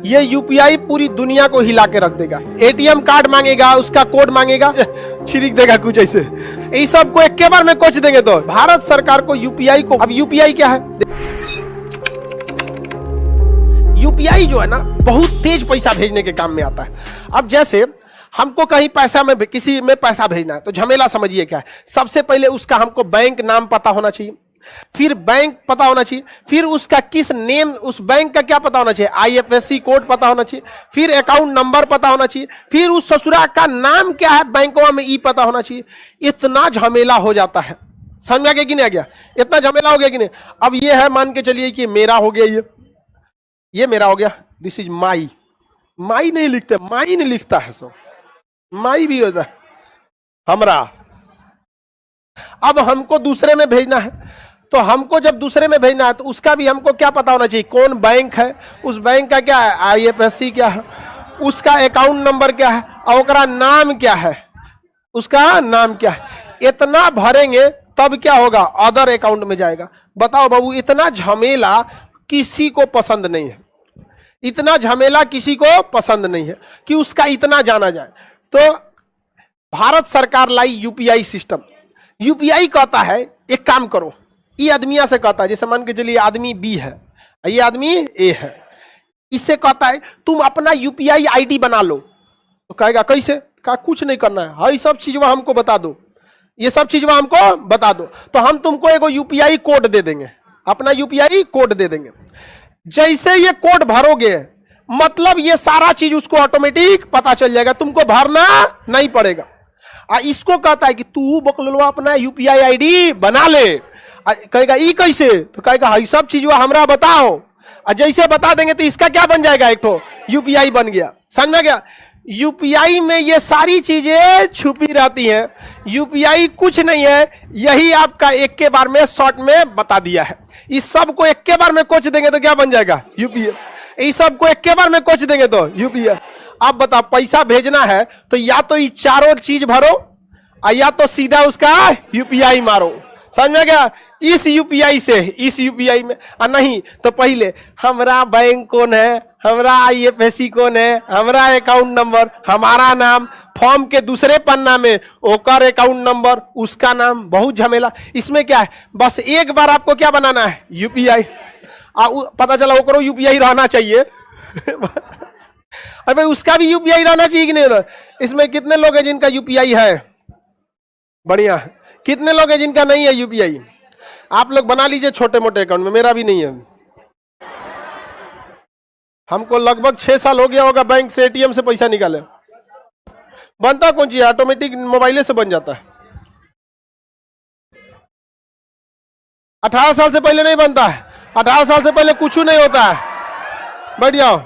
ये यूपीआई पूरी दुनिया को हिला के रख देगा। एटीएम कार्ड मांगेगा, उसका कोड मांगेगा, छिड़क देगा कुछ ऐसे। इस सब को एक के बार में कोच देंगे। तो भारत सरकार को यूपीआई को, अब यूपीआई क्या है? यूपीआई जो है ना बहुत तेज पैसा भेजने के काम में आता है। अब जैसे हमको कहीं पैसा में किसी में पैसा भेजना है तो झमेला समझिए क्या है। सबसे पहले उसका हमको बैंक नाम पता होना चाहिए, फिर बैंक पता होना चाहिए, फिर उसका किस नेम, उस बैंक का क्या पता होना चाहिए, आईएफएससी कोड पता होना चाहिए, फिर अकाउंट नंबर पता होना चाहिए, फिर उस ससुरा का नाम क्या है बैंकों में ई पता होना चाहिए। इतना झमेला हो जाता है। समझ में आ गया कि नहीं आ गया? इतना झमेला हो गया कि नहीं? अब ये है, मान के चलिए कि मेरा हो गया, ये मेरा हो गया, दिस इज माई। माई नहीं लिखते, माई नहीं लिखता है, सब माई भी होता है हमरा। अब हमको दूसरे में भेजना है, तो हमको जब दूसरे में भेजना है तो उसका भी हमको क्या पता होना चाहिए, कौन बैंक है, उस बैंक का क्या है, आईएफएससी क्या है, उसका अकाउंट नंबर क्या है, और उसका नाम क्या है, उसका नाम क्या है। इतना भरेंगे तब क्या होगा, अदर अकाउंट में जाएगा। बताओ बाबू, इतना झमेला किसी को पसंद नहीं है। इतना झमेला किसी को पसंद नहीं है कि उसका इतना जाना जाए। तो भारत सरकार लाई यूपीआई सिस्टम। यूपीआई कहता है एक काम करो, ये आदमिया से कहता है, जैसे मान के चलिए आदमी बी है, ये आदमी ए है, इससे कहता है तुम अपना यूपीआई आईडी बना लो। तो कहेगा कैसे? कहा कुछ नहीं करना है, हाँ ये सब चीज वह हमको बता दो, ये सब चीज वह हमको बता दो, तो हम तुमको एगो यूपीआई कोड दे देंगे, अपना यूपीआई कोड दे देंगे। जैसे ये कोड भरोगे मतलब ये सारा चीज उसको ऑटोमेटिक पता चल जाएगा, तुमको भरना नहीं पड़ेगा। इसको कहता है कि तू बकलवा अपना यूपीआई आईडी बना ले। कहेगा ई कैसे? तो कहेगा हाँ सब चीज हमरा बताओ, और जैसे बता देंगे तो इसका क्या बन जाएगा, एक तो यूपीआई बन गया। समझ में गया? यूपीआई में ये सारी चीजें छुपी रहती हैं। यूपीआई कुछ नहीं है, यही आपका एक के बार में शॉर्ट में बता दिया है। इस सब को एक के बार में कोच देंगे तो क्या बन जाएगा, यूपीआई। इस सब को एक के बार में कोच देंगे तो यूपीआई। अब बताओ, पैसा भेजना है तो या तो ये चारों चीज भरो, या तो सीधा उसका यूपीआई मारो। समझ में गया? इस यूपीआई से इस यूपीआई में, नहीं तो पहले हमरा बैंक कौन है, हमरा आईएफएससी कौन है, हमरा अकाउंट नंबर, हमारा नाम, फॉर्म के दूसरे पन्ना में ओकर अकाउंट नंबर, उसका नाम, बहुत झमेला। इसमें क्या है, बस एक बार आपको क्या बनाना है, यूपीआई। पता चला ओकरो यूपीआई रहना चाहिए। अरे भाई उसका भी यूपीआई रहना चाहिए कि नहीं? इसमें कितने लोग हैं जिनका यूपीआई है? बढ़िया। कितने लोग हैं जिनका नहीं है यूपीआई? आप लोग बना लीजिए छोटे मोटे अकाउंट में, मेरा भी नहीं है। हमको लगभग 6 साल हो गया होगा बैंक से एटीएम से पैसा निकाले। बनता कौन चीज, ऑटोमेटिक मोबाइले से बन जाता है। 18 साल से पहले नहीं बनता है, 18 साल से पहले कुछ नहीं होता है। बैठ जाओ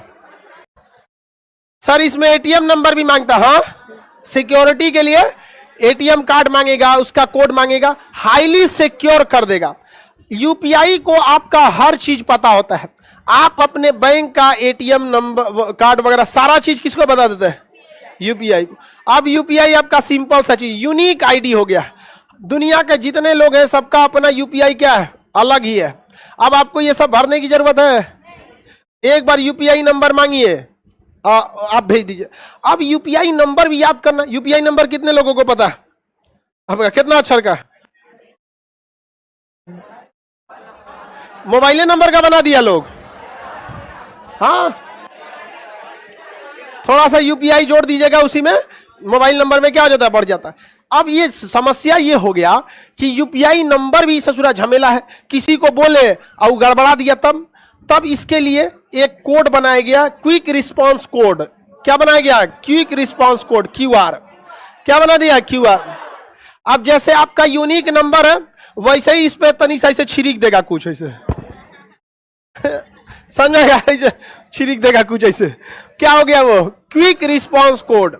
सर। इसमें एटीएम नंबर भी मांगता है, हाँ सिक्योरिटी के लिए एटीएम कार्ड मांगेगा, उसका कोड मांगेगा, हाईली सिक्योर कर देगा। यूपीआई को आपका हर चीज पता होता है। आप अपने बैंक का एटीएम नंबर, कार्ड वगैरह सारा चीज किसको बता देते हैं, यूपीआई को। अब यूपीआई आपका सिंपल सा चीज, यूनिक आईडी हो गया। दुनिया के जितने लोग हैं सबका अपना यूपीआई क्या है, अलग ही है। अब आपको ये सब भरने की जरूरत है? एक बार यूपीआई नंबर मांगिए, आप भेज दीजिए। अब यूपीआई नंबर भी याद करना। यूपीआई नंबर कितने लोगों को पता है? अब कितना अक्षर का? मोबाइल नंबर का बना दिया लोग। हाँ, थोड़ा सा यूपीआई जोड़ दीजिएगा उसी में, मोबाइल नंबर में क्या हो जाता है, बढ़ जाता है। अब ये समस्या ये हो गया कि यूपीआई नंबर भी ससुरा झमेला है। किसी को बोले और गड़बड़ा दिया, तब इसके लिए एक कोड बनाया गया, क्विक रिस्पांस कोड। क्या बनाया गया? Quick response code, QR. क्या बना दिया? क्यूआर। अब जैसे आपका यूनिक नंबर है वैसे ही इस पे तनी सा ऐसे छिड़क देगा कुछ ऐसे। समझ गया? ऐसे छिड़क देगा कुछ ऐसे। क्या हो गया वो? Quick response code.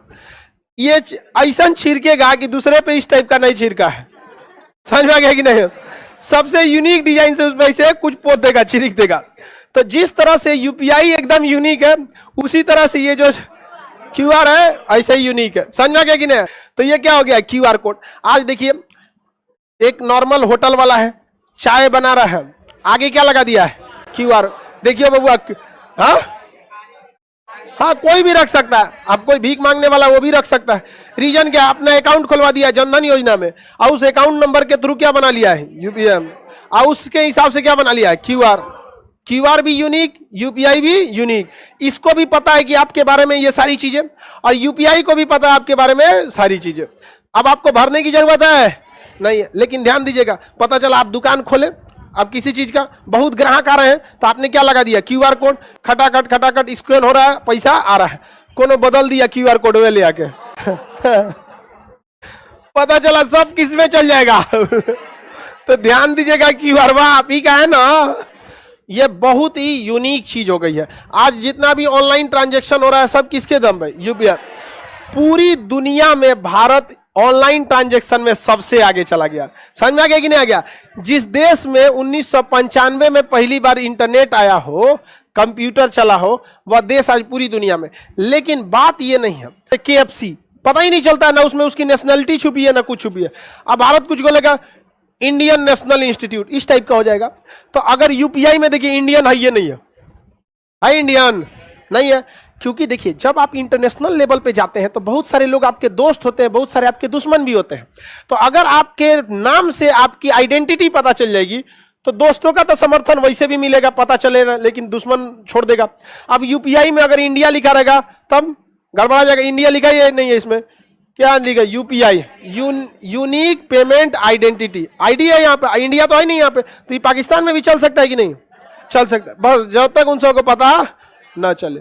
ये ऐसा छिड़केगा कि दूसरे पे इस टाइप का नहीं छिड़का है। समझ में आ गया कि नहीं? सबसे यूनिक डिजाइन से उसमें ऐसे कुछ पोत देगा, छिड़क देगा। तो जिस तरह से यूपीआई एकदम यूनिक है, उसी तरह से ये जो क्यूआर है ऐसे ही यूनिक है। समझ में आ गया कि नहीं? तो ये क्या हो गया, क्यूआर कोड। आज देखिए एक नॉर्मल होटल वाला है, चाय बना रहा है, आगे क्या लगा दिया है, क्यूआर। देखिए बाबू, हाँ हाँ, कोई भी रख सकता है। अब कोई भीख मांगने वाला वो भी रख सकता है। रीजन क्या, अपना अकाउंट खुलवा दिया जनधन योजना में, और उस अकाउंट नंबर के थ्रू क्या बना लिया है, यूपीआई, और उसके हिसाब से क्या बना लिया है, क्यूआर। क्यूआर भी यूनिक, यूपीआई भी यूनिक। इसको भी पता है कि आपके बारे में ये सारी चीजें, और यूपीआई को भी पता है आपके बारे में सारी चीजें। अब आपको भरने की जरूरत है नहीं है, लेकिन ध्यान दीजिएगा, पता चला आप दुकान खोले, अब किसी चीज का बहुत ग्राहक आ रहे हैं, तो आपने क्या लगा दिया, क्यूआर कोड, खटाखट स्कैन हो रहा है, पैसा आ रहा है, कोनो बदल दिया क्यूआर कोड वे ले आके पता चला सब किस में चल जाएगा तो ध्यान दीजिएगा, क्यूआर आप ही का है ना। ये बहुत ही यूनिक चीज हो गई है। आज जितना भी ऑनलाइन ट्रांजैक्शन हो रहा है सब किसके दम पे, यूपीआई। पूरी दुनिया में भारत ऑनलाइन ट्रांजैक्शन में सबसे आगे चला गया। समझ में आ गया कि नहीं आ गया। जिस देश में 1995 में पहली बार इंटरनेट आया हो, कंप्यूटर चला हो, वह देश आज पूरी दुनिया में। लेकिन बात यह नहीं है, केएफसी पता ही नहीं चलता है ना, उसमें उसकी नेशनलिटी छुपी है ना कुछ छुपी है। अब भारत कुछ बोलेगा इंडियन नेशनल इंस्टीट्यूट, इस टाइप का हो जाएगा। तो अगर यूपीआई में देखिए इंडियन है, ये नहीं है इंडियन नहीं है, क्योंकि देखिए जब आप इंटरनेशनल लेवल पे जाते हैं तो बहुत सारे लोग आपके दोस्त होते हैं, बहुत सारे आपके दुश्मन भी होते हैं। तो अगर आपके नाम से आपकी आइडेंटिटी पता चल जाएगी तो दोस्तों का तो समर्थन वैसे भी मिलेगा, पता चलेगा, लेकिन दुश्मन छोड़ देगा। अब यूपीआई में अगर इंडिया लिखा रहेगा तब गड़बड़ा जाएगा। इंडिया लिखा ही नहीं है, इसमें क्या लिखा, UPI, unique payment identity, ID है यहाँ पे, इंडिया तो है नहीं यहाँ पे। तो ये पाकिस्तान में भी चल सकता है कि नहीं, चल सकता है, बस जब तक उन सबको पता ना चले।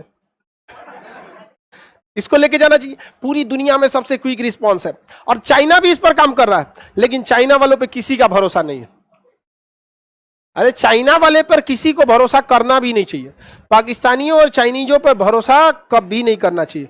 इसको लेके जाना चाहिए। पूरी दुनिया में सबसे क्विक रिस्पांस है, और चाइना भी इस पर काम कर रहा है, लेकिन चाइना वालों पे किसी का भरोसा नहीं है। अरे चाइना वाले पर किसी को भरोसा करना भी नहीं चाहिए। पाकिस्तानियों और चाइनीजों पर भरोसा कभी नहीं करना चाहिए।